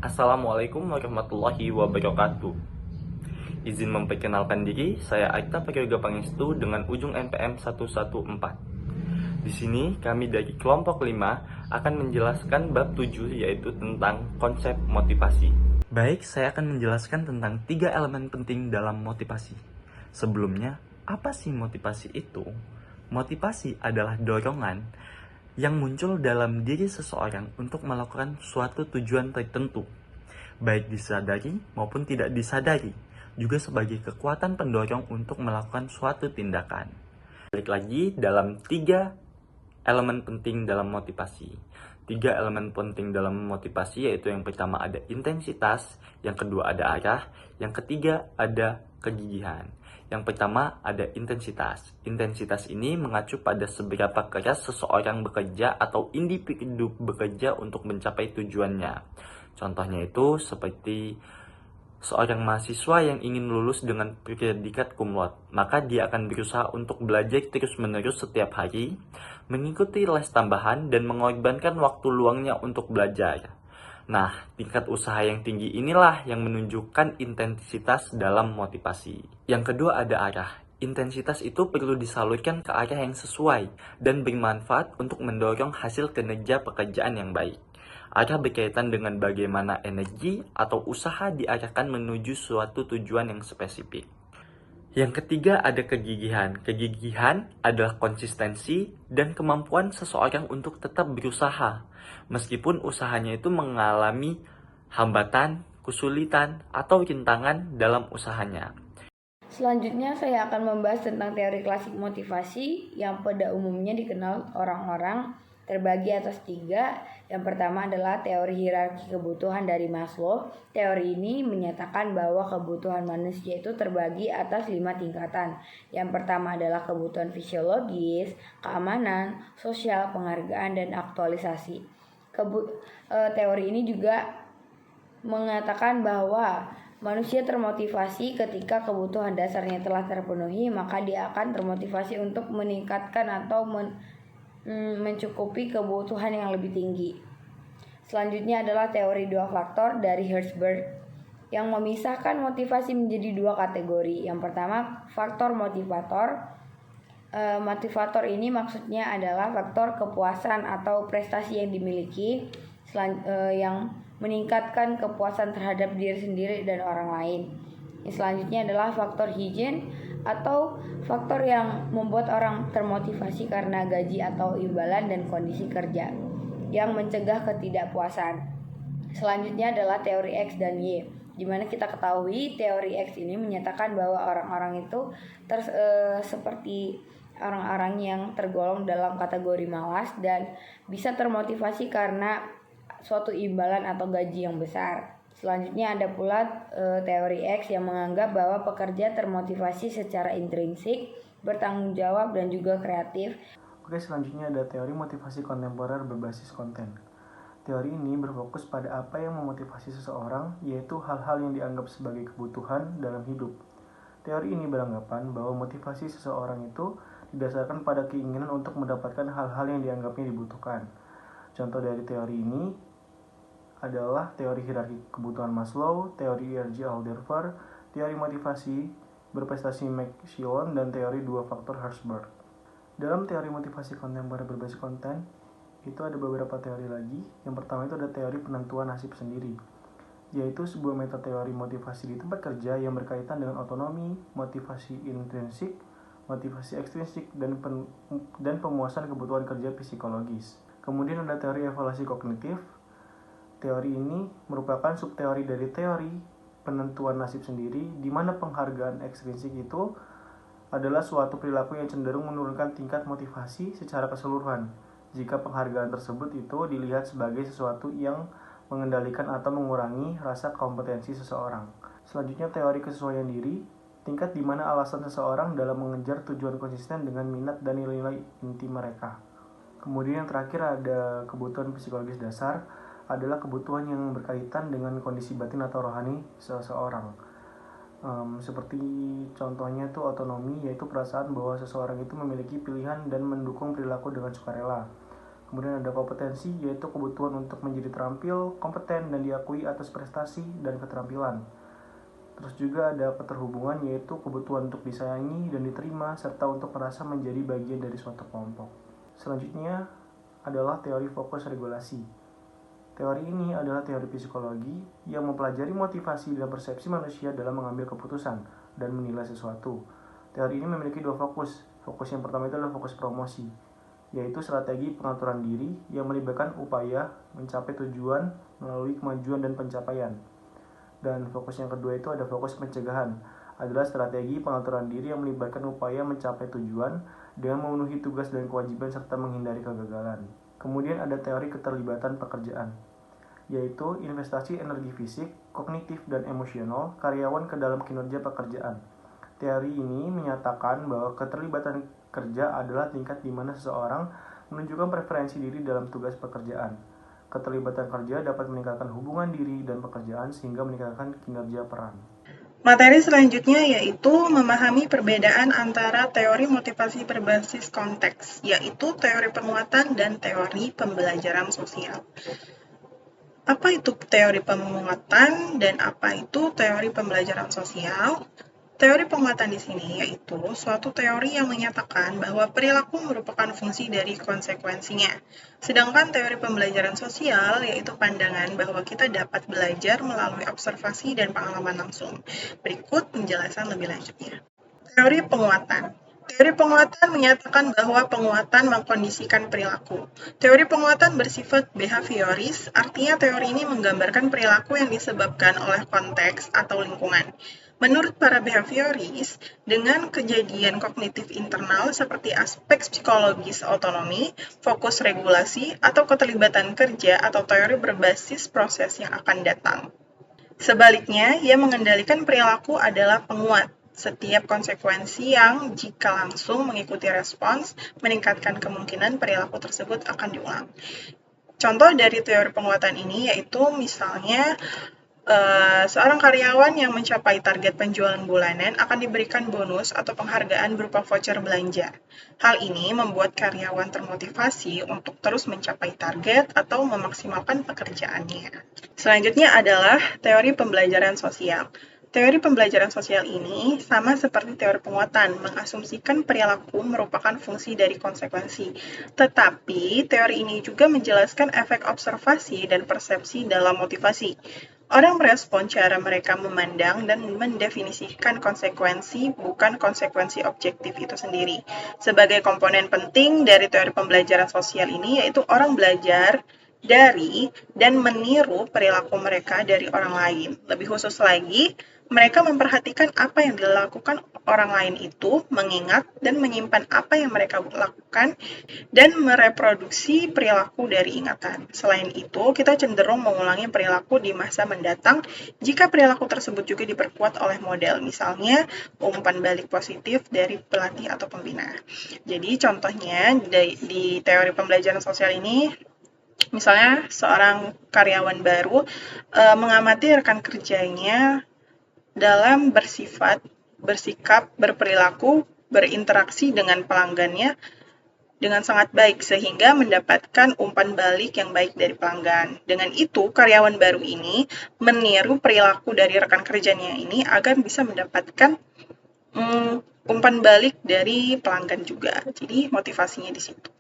Assalamualaikum warahmatullahi wabarakatuh. Izin memperkenalkan diri, saya Aita Prayoga Pangestu dengan ujung NPM 114. Di sini kami dari kelompok 5 akan menjelaskan bab 7 yaitu tentang konsep motivasi. Baik, saya akan menjelaskan tentang 3 elemen penting dalam motivasi. Sebelumnya, apa sih motivasi itu? Motivasi adalah dorongan yang muncul dalam diri seseorang untuk melakukan suatu tujuan tertentu, baik disadari maupun tidak disadari, juga sebagai kekuatan pendorong untuk melakukan suatu tindakan. Balik lagi dalam 3 elemen penting dalam motivasi. 3 elemen penting dalam motivasi yaitu yang pertama ada intensitas, yang kedua ada arah, yang ketiga ada kegigihan. Yang pertama ada intensitas. Intensitas ini mengacu pada seberapa keras seseorang bekerja atau individu bekerja untuk mencapai tujuannya. Contohnya itu seperti seorang mahasiswa yang ingin lulus dengan predikat cum laude, maka dia akan berusaha untuk belajar terus-menerus setiap hari, mengikuti les tambahan, dan mengorbankan waktu luangnya untuk belajar. Nah, tingkat usaha yang tinggi inilah yang menunjukkan intensitas dalam motivasi. Yang kedua ada arah. Intensitas itu perlu disalurkan ke arah yang sesuai dan bermanfaat untuk mendorong hasil kinerja pekerjaan yang baik. Arah berkaitan dengan bagaimana energi atau usaha diarahkan menuju suatu tujuan yang spesifik. Yang ketiga ada kegigihan. Kegigihan adalah konsistensi dan kemampuan seseorang untuk tetap berusaha, meskipun usahanya itu mengalami hambatan, kesulitan, atau rintangan dalam usahanya. Selanjutnya saya akan membahas tentang teori klasik motivasi yang pada umumnya dikenal orang-orang terbagi atas 3. Yang pertama adalah teori hierarki kebutuhan dari Maslow. Teori ini menyatakan bahwa kebutuhan manusia itu terbagi atas 5 tingkatan. Yang pertama adalah kebutuhan fisiologis, keamanan, sosial, penghargaan, dan aktualisasi. Teori ini juga mengatakan bahwa manusia termotivasi ketika kebutuhan dasarnya telah terpenuhi, maka dia akan termotivasi untuk meningkatkan atau mencukupi kebutuhan yang lebih tinggi. Selanjutnya adalah teori 2 faktor dari Herzberg yang memisahkan motivasi menjadi 2 kategori. Yang pertama, faktor motivator. Motivator ini maksudnya adalah faktor kepuasan atau prestasi yang dimiliki yang meningkatkan kepuasan terhadap diri sendiri dan orang lain. Selanjutnya adalah faktor higien atau faktor yang membuat orang termotivasi karena gaji atau imbalan dan kondisi kerja yang mencegah ketidakpuasan. Selanjutnya adalah teori X dan Y, di mana kita ketahui teori X ini menyatakan bahwa orang-orang itu seperti orang-orang yang tergolong dalam kategori malas dan bisa termotivasi karena suatu imbalan atau gaji yang besar. Selanjutnya ada pula teori X yang menganggap bahwa pekerja termotivasi secara intrinsik, bertanggung jawab, dan juga kreatif. Oke, selanjutnya ada teori motivasi kontemporer berbasis konten. Teori ini berfokus pada apa yang memotivasi seseorang, yaitu hal-hal yang dianggap sebagai kebutuhan dalam hidup. Teori ini beranggapan bahwa motivasi seseorang itu didasarkan pada keinginan untuk mendapatkan hal-hal yang dianggapnya dibutuhkan. Contoh dari teori ini adalah teori hierarki kebutuhan Maslow, teori E.R.G. Alderfer, teori motivasi berprestasi McClellan, dan teori 2 faktor Herzberg. Dalam teori motivasi kontemporer berbasis konten, itu ada beberapa teori lagi. Yang pertama itu ada teori penentuan nasib sendiri, yaitu sebuah metateori motivasi di tempat kerja yang berkaitan dengan otonomi, motivasi intrinsik, motivasi ekstrinsik, dan pemuasan kebutuhan kerja psikologis. Kemudian ada teori evaluasi kognitif. Teori ini merupakan subteori dari teori penentuan nasib sendiri, di mana penghargaan ekstrinsik itu adalah suatu perilaku yang cenderung menurunkan tingkat motivasi secara keseluruhan jika penghargaan tersebut itu dilihat sebagai sesuatu yang mengendalikan atau mengurangi rasa kompetensi seseorang. Selanjutnya teori kesesuaian diri, tingkat di mana alasan seseorang dalam mengejar tujuan konsisten dengan minat dan nilai-nilai inti mereka. Kemudian yang terakhir ada kebutuhan psikologis dasar, adalah kebutuhan yang berkaitan dengan kondisi batin atau rohani seseorang. Seperti contohnya itu otonomi, yaitu perasaan bahwa seseorang itu memiliki pilihan dan mendukung perilaku dengan sukarela. Kemudian ada kompetensi, yaitu kebutuhan untuk menjadi terampil, kompeten, dan diakui atas prestasi dan keterampilan. Terus juga ada keterhubungan, yaitu kebutuhan untuk disayangi dan diterima, serta untuk merasa menjadi bagian dari suatu kelompok. Selanjutnya adalah teori fokus regulasi. Teori ini adalah teori psikologi yang mempelajari motivasi dan persepsi manusia dalam mengambil keputusan dan menilai sesuatu. Teori ini memiliki dua fokus. Fokus yang pertama itu adalah fokus promosi, yaitu strategi pengaturan diri yang melibatkan upaya mencapai tujuan melalui kemajuan dan pencapaian. Dan fokus yang kedua itu ada fokus pencegahan, adalah strategi pengaturan diri yang melibatkan upaya mencapai tujuan dengan memenuhi tugas dan kewajiban serta menghindari kegagalan. Kemudian ada teori keterlibatan pekerjaan, yaitu investasi energi fisik, kognitif, dan emosional karyawan ke dalam kinerja pekerjaan. Teori ini menyatakan bahwa keterlibatan kerja adalah tingkat di mana seseorang menunjukkan preferensi diri dalam tugas pekerjaan. Keterlibatan kerja dapat meningkatkan hubungan diri dan pekerjaan sehingga meningkatkan kinerja peran. Materi selanjutnya yaitu memahami perbedaan antara teori motivasi berbasis konteks, yaitu teori penguatan dan teori pembelajaran sosial. Apa itu teori penguatan dan apa itu teori pembelajaran sosial? Teori penguatan di sini yaitu suatu teori yang menyatakan bahwa perilaku merupakan fungsi dari konsekuensinya. Sedangkan teori pembelajaran sosial yaitu pandangan bahwa kita dapat belajar melalui observasi dan pengalaman langsung. Berikut penjelasan lebih lanjutnya. Teori penguatan. Teori penguatan menyatakan bahwa penguatan mengkondisikan perilaku. Teori penguatan bersifat behavioris, artinya teori ini menggambarkan perilaku yang disebabkan oleh konteks atau lingkungan. Menurut para behavioris, dengan kejadian kognitif internal seperti aspek psikologis otonomi, fokus regulasi, atau keterlibatan kerja atau teori berbasis proses yang akan datang. Sebaliknya, ia mengendalikan perilaku adalah penguat. Setiap konsekuensi yang jika langsung mengikuti respons, meningkatkan kemungkinan perilaku tersebut akan diulang. Contoh dari teori penguatan ini yaitu misalnya, seorang karyawan yang mencapai target penjualan bulanan akan diberikan bonus atau penghargaan berupa voucher belanja. Hal ini membuat karyawan termotivasi untuk terus mencapai target atau memaksimalkan pekerjaannya. Selanjutnya adalah teori pembelajaran sosial. Teori pembelajaran sosial ini sama seperti teori penguatan, mengasumsikan perilaku merupakan fungsi dari konsekuensi. Tetapi, teori ini juga menjelaskan efek observasi dan persepsi dalam motivasi. Orang merespon cara mereka memandang dan mendefinisikan konsekuensi, bukan konsekuensi objektif itu sendiri. Sebagai komponen penting dari teori pembelajaran sosial ini, yaitu orang belajar dari dan meniru perilaku mereka dari orang lain. Lebih khusus lagi, mereka memperhatikan apa yang dilakukan orang lain itu, mengingat dan menyimpan apa yang mereka lakukan, dan mereproduksi perilaku dari ingatan. Selain itu, kita cenderung mengulangi perilaku di masa mendatang jika perilaku tersebut juga diperkuat oleh model, misalnya umpan balik positif dari pelatih atau pembina. Jadi contohnya di teori pembelajaran sosial ini, misalnya seorang karyawan baru mengamati rekan kerjanya dalam bersikap, berperilaku, berinteraksi dengan pelanggannya dengan sangat baik sehingga mendapatkan umpan balik yang baik dari pelanggan. Dengan itu, karyawan baru ini meniru perilaku dari rekan kerjanya ini agar bisa mendapatkan umpan balik dari pelanggan juga. Jadi motivasinya di situ.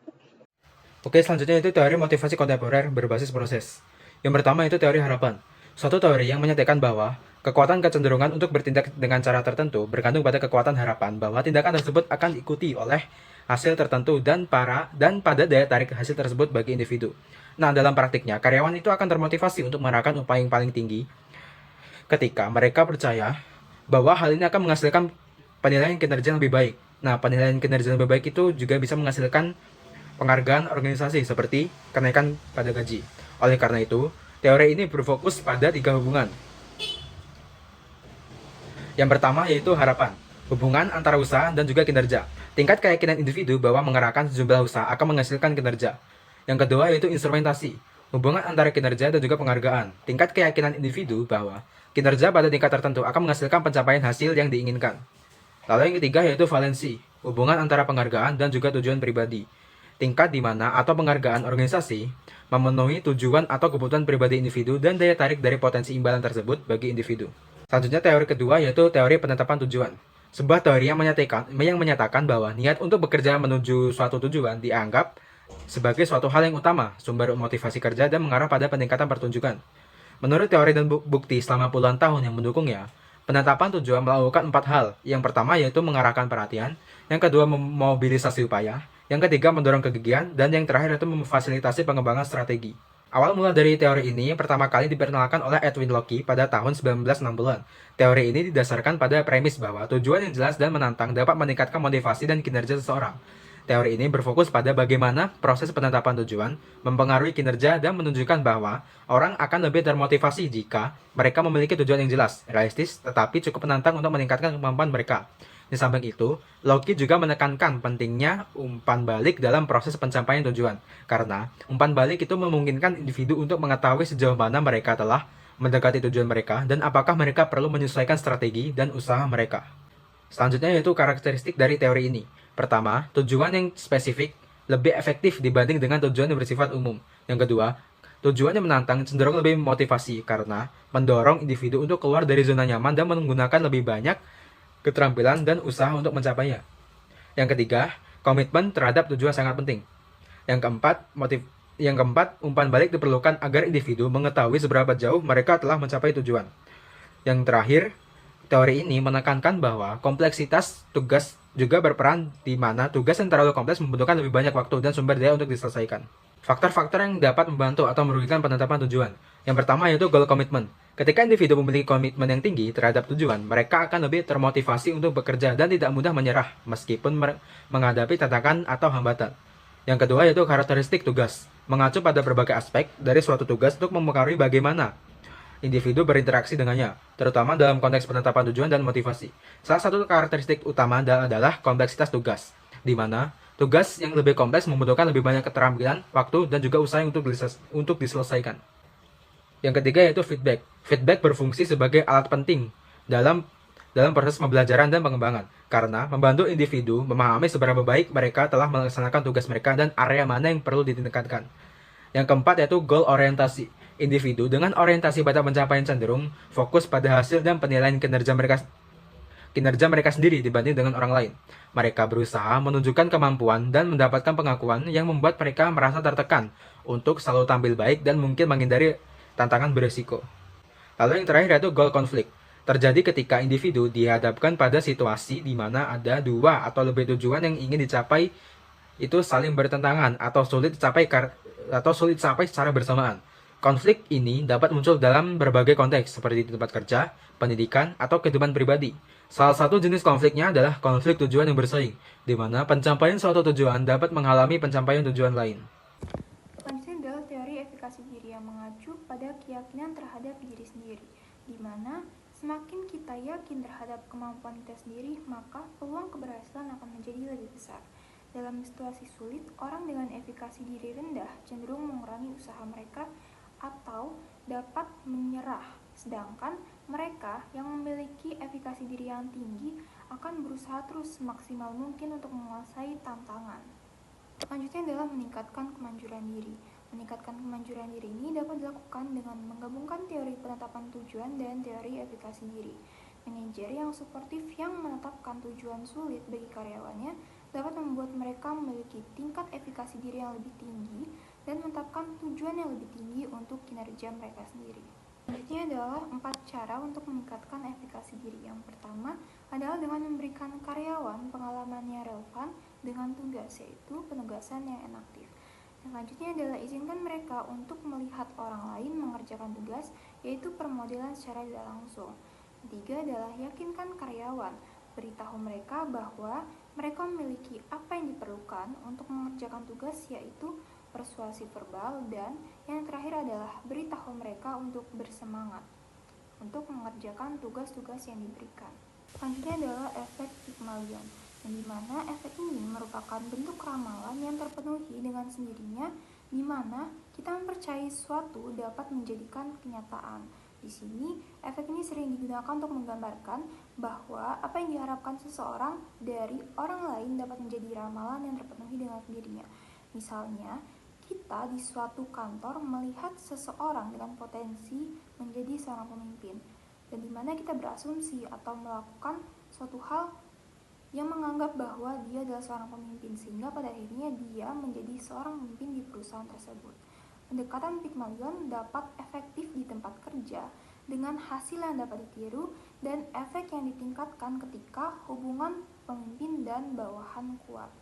Oke, selanjutnya itu teori motivasi kontemporer berbasis proses. Yang pertama itu teori harapan. Suatu teori yang menyatakan bahwa kekuatan kecenderungan untuk bertindak dengan cara tertentu bergantung pada kekuatan harapan bahwa tindakan tersebut akan diikuti oleh hasil tertentu dan pada daya tarik hasil tersebut bagi individu. Nah, dalam praktiknya, karyawan itu akan termotivasi untuk mengerahkan upaya yang paling tinggi ketika mereka percaya bahwa hal ini akan menghasilkan penilaian kinerja yang lebih baik. Nah, penilaian kinerja yang lebih baik itu juga bisa menghasilkan penghargaan organisasi seperti kenaikan pada gaji. Oleh karena itu, teori ini berfokus pada 3 hubungan. Yang pertama yaitu harapan, hubungan antara usaha dan juga kinerja. Tingkat keyakinan individu bahwa mengerahkan sejumlah usaha akan menghasilkan kinerja. Yang kedua yaitu instrumentasi, hubungan antara kinerja dan juga penghargaan. Tingkat keyakinan individu bahwa kinerja pada tingkat tertentu akan menghasilkan pencapaian hasil yang diinginkan. Lalu yang ketiga yaitu valensi, hubungan antara penghargaan dan juga tujuan pribadi. tingkat di mana atau penghargaan organisasi memenuhi tujuan atau kebutuhan pribadi individu dan daya tarik dari potensi imbalan tersebut bagi individu. Selanjutnya teori kedua yaitu teori penetapan tujuan. Sebuah teori yang menyatakan bahwa niat untuk bekerja menuju suatu tujuan dianggap sebagai suatu hal yang utama, sumber motivasi kerja dan mengarah pada peningkatan pertunjukan. Menurut teori dan bukti selama puluhan tahun yang mendukungnya, penetapan tujuan melakukan 4 hal. Yang pertama yaitu mengarahkan perhatian, yang kedua memobilisasi upaya, yang ketiga mendorong kegigihan, dan yang terakhir yaitu memfasilitasi pengembangan strategi. Awal mula dari teori ini pertama kali diperkenalkan oleh Edwin Locke pada tahun 1960-an. Teori ini didasarkan pada premis bahwa tujuan yang jelas dan menantang dapat meningkatkan motivasi dan kinerja seseorang. Teori ini berfokus pada bagaimana proses penetapan tujuan mempengaruhi kinerja dan menunjukkan bahwa orang akan lebih termotivasi jika mereka memiliki tujuan yang jelas, realistis, tetapi cukup menantang untuk meningkatkan kemampuan mereka. Di samping itu, Locke juga menekankan pentingnya umpan balik dalam proses pencapaian tujuan, karena umpan balik itu memungkinkan individu untuk mengetahui sejauh mana mereka telah mendekati tujuan mereka dan apakah mereka perlu menyesuaikan strategi dan usaha mereka. Selanjutnya yaitu karakteristik dari teori ini. Pertama, tujuan yang spesifik lebih efektif dibanding dengan tujuan yang bersifat umum. Yang kedua, tujuan yang menantang cenderung lebih motivasi karena mendorong individu untuk keluar dari zona nyaman dan menggunakan lebih banyak keterampilan dan usaha untuk mencapainya. Yang ketiga, komitmen terhadap tujuan sangat penting. Yang keempat, umpan balik diperlukan agar individu mengetahui seberapa jauh mereka telah mencapai tujuan. Yang terakhir, teori ini menekankan bahwa kompleksitas tugas juga berperan di mana tugas yang terlalu kompleks membutuhkan lebih banyak waktu dan sumber daya untuk diselesaikan. Faktor-faktor yang dapat membantu atau merugikan penetapan tujuan. Yang pertama yaitu goal commitment. Ketika individu memiliki komitmen yang tinggi terhadap tujuan, mereka akan lebih termotivasi untuk bekerja dan tidak mudah menyerah meskipun menghadapi tantangan atau hambatan. Yang kedua yaitu karakteristik tugas, mengacu pada berbagai aspek dari suatu tugas untuk mempengaruhi bagaimana individu berinteraksi dengannya, terutama dalam konteks penetapan tujuan dan motivasi. Salah satu karakteristik utama adalah kompleksitas tugas, di mana tugas yang lebih kompleks membutuhkan lebih banyak keterampilan, waktu, dan juga usaha untuk diselesaikan. Yang ketiga yaitu feedback. Feedback berfungsi sebagai alat penting dalam proses pembelajaran dan pengembangan, karena membantu individu memahami seberapa baik mereka telah melaksanakan tugas mereka dan area mana yang perlu ditingkatkan. Yang keempat yaitu goal orientasi. Individu dengan orientasi pada pencapaian cenderung fokus pada hasil dan penilaian kinerja mereka sendiri dibanding dengan orang lain. Mereka berusaha menunjukkan kemampuan dan mendapatkan pengakuan yang membuat mereka merasa tertekan untuk selalu tampil baik dan mungkin menghindari tantangan beresiko. Lalu yang terakhir yaitu goal konflik. Terjadi ketika individu dihadapkan pada situasi di mana ada dua atau lebih tujuan yang ingin dicapai itu saling bertentangan atau sulit dicapai secara bersamaan. Konflik ini dapat muncul dalam berbagai konteks seperti di tempat kerja, pendidikan, atau kehidupan pribadi. Salah satu jenis konfliknya adalah konflik tujuan yang bersaing, di mana pencapaian suatu tujuan dapat menghalangi pencapaian tujuan lain. Selanjutnya adalah teori efikasi diri yang mengacu pada keyakinan terhadap diri sendiri, di mana semakin kita yakin terhadap kemampuan kita sendiri, maka peluang keberhasilan akan menjadi lebih besar. Dalam situasi sulit, orang dengan efikasi diri rendah cenderung mengurangi usaha mereka atau dapat menyerah, sedangkan mereka yang memiliki efikasi diri yang tinggi akan berusaha terus semaksimal mungkin untuk menguasai tantangan. Selanjutnya adalah meningkatkan kemanjuran diri. Meningkatkan kemanjuran diri ini dapat dilakukan dengan menggabungkan teori penetapan tujuan dan teori efikasi diri. Manajer yang suportif yang menetapkan tujuan sulit bagi karyawannya dapat membuat mereka memiliki tingkat efikasi diri yang lebih tinggi dan menetapkan tujuan yang lebih tinggi untuk kinerja mereka sendiri. Selanjutnya adalah 4 cara untuk meningkatkan efikasi diri. Yang pertama adalah dengan memberikan karyawan pengalaman yang relevan dengan tugas, yaitu penugasan yang inaktif. Selanjutnya adalah izinkan mereka untuk melihat orang lain mengerjakan tugas, yaitu permodelan secara tidak langsung. Ketiga adalah yakinkan karyawan, beritahu mereka bahwa mereka memiliki apa yang diperlukan untuk mengerjakan tugas, yaitu persuasi verbal, dan yang terakhir adalah beritahu mereka untuk bersemangat untuk mengerjakan tugas-tugas yang diberikan. Selanjutnya adalah efek Pygmalion, yang dimana efek ini merupakan bentuk ramalan yang terpenuhi dengan sendirinya, di mana kita mempercayai sesuatu dapat menjadikan kenyataan. Di sini, efek ini sering digunakan untuk menggambarkan bahwa apa yang diharapkan seseorang dari orang lain dapat menjadi ramalan yang terpenuhi dengan sendirinya. Misalnya, kita di suatu kantor melihat seseorang dengan potensi menjadi seorang pemimpin, dan di mana kita berasumsi atau melakukan suatu hal yang menganggap bahwa dia adalah seorang pemimpin, sehingga pada akhirnya dia menjadi seorang pemimpin di perusahaan tersebut. Pendekatan Pygmalion dapat efektif di tempat kerja dengan hasil yang dapat ditiru dan efek yang ditingkatkan ketika hubungan pemimpin dan bawahan kuat.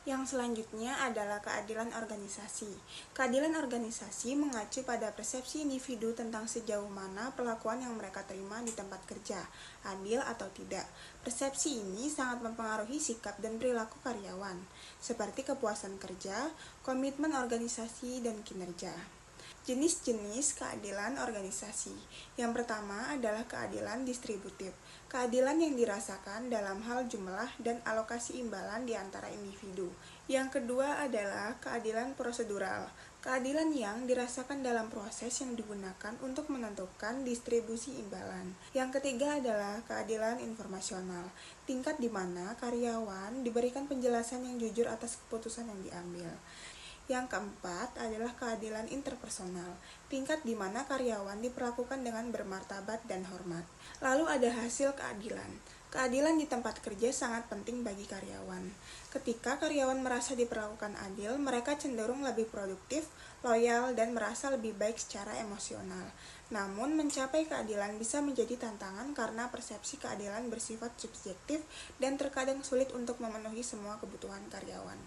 Yang selanjutnya adalah keadilan organisasi. Keadilan organisasi mengacu pada persepsi individu tentang sejauh mana perlakuan yang mereka terima di tempat kerja, adil atau tidak. Persepsi ini sangat mempengaruhi sikap dan perilaku karyawan, seperti kepuasan kerja, komitmen organisasi, dan kinerja. Jenis-jenis keadilan organisasi. Yang pertama adalah keadilan distributif. Keadilan yang dirasakan dalam hal jumlah dan alokasi imbalan di antara individu. Yang kedua adalah keadilan prosedural. Keadilan yang dirasakan dalam proses yang digunakan untuk menentukan distribusi imbalan. Yang ketiga adalah keadilan informasional. Tingkat di mana karyawan diberikan penjelasan yang jujur atas keputusan yang diambil. Yang keempat adalah keadilan interpersonal, tingkat di mana karyawan diperlakukan dengan bermartabat dan hormat. Lalu ada hasil keadilan. Keadilan di tempat kerja sangat penting bagi karyawan. Ketika karyawan merasa diperlakukan adil, mereka cenderung lebih produktif, loyal, dan merasa lebih baik secara emosional. Namun, mencapai keadilan bisa menjadi tantangan karena persepsi keadilan bersifat subjektif dan terkadang sulit untuk memenuhi semua kebutuhan karyawan.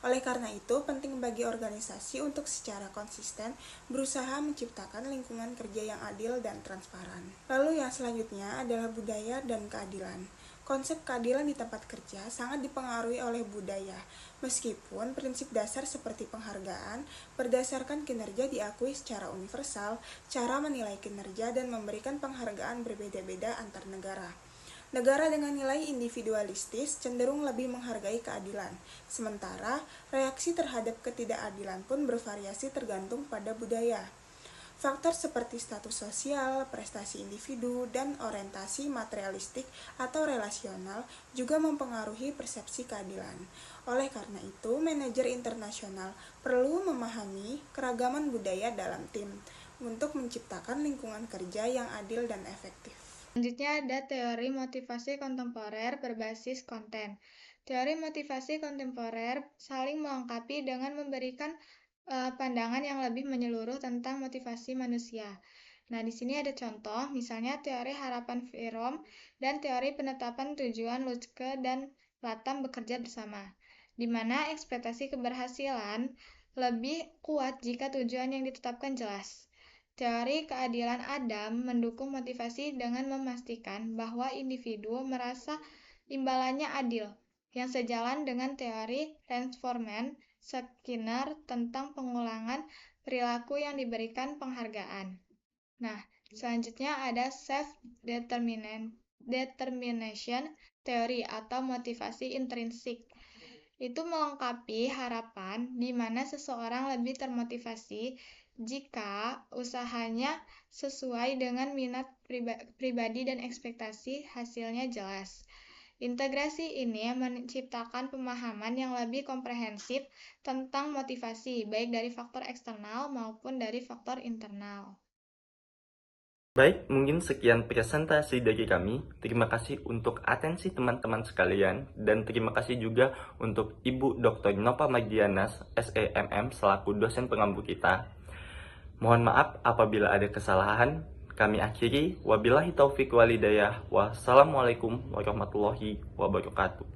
Oleh karena itu, penting bagi organisasi untuk secara konsisten berusaha menciptakan lingkungan kerja yang adil dan transparan. Lalu yang selanjutnya adalah budaya dan keadilan. Konsep keadilan di tempat kerja sangat dipengaruhi oleh budaya, meskipun prinsip dasar seperti penghargaan berdasarkan kinerja diakui secara universal, cara menilai kinerja dan memberikan penghargaan berbeda-beda antar negara. Negara dengan nilai individualistis cenderung lebih menghargai keadilan, sementara reaksi terhadap ketidakadilan pun bervariasi tergantung pada budaya. Faktor seperti status sosial, prestasi individu, dan orientasi materialistik atau relasional juga mempengaruhi persepsi keadilan. Oleh karena itu, manajer internasional perlu memahami keragaman budaya dalam tim untuk menciptakan lingkungan kerja yang adil dan efektif. Selanjutnya ada teori motivasi kontemporer berbasis konten. Teori motivasi kontemporer saling melengkapi dengan memberikan pandangan yang lebih menyeluruh tentang motivasi manusia. Nah, di sini ada contoh, misalnya teori harapan Fromm dan teori penetapan tujuan Lutke dan Latham bekerja bersama, di mana ekspektasi keberhasilan lebih kuat jika tujuan yang ditetapkan jelas. Teori keadilan Adam mendukung motivasi dengan memastikan bahwa individu merasa imbalannya adil, yang sejalan dengan teori reinforcement Skinner tentang pengulangan perilaku yang diberikan penghargaan. Nah, selanjutnya ada self-determination theory atau motivasi intrinsik. Itu melengkapi harapan di mana seseorang lebih termotivasi jika usahanya sesuai dengan minat pribadi dan ekspektasi hasilnya jelas. Integrasi ini menciptakan pemahaman yang lebih komprehensif tentang motivasi, baik dari faktor eksternal maupun dari faktor internal. Baik, mungkin sekian presentasi dari kami. Terima kasih untuk atensi teman-teman sekalian, dan terima kasih juga untuk Ibu Dr. Nova Magdianas, SEMM, selaku dosen pengampu kita. Mohon maaf apabila ada kesalahan. Kami akhiri, wabillahi taufiq walhidayah, wassalamualaikum warahmatullahi wabarakatuh.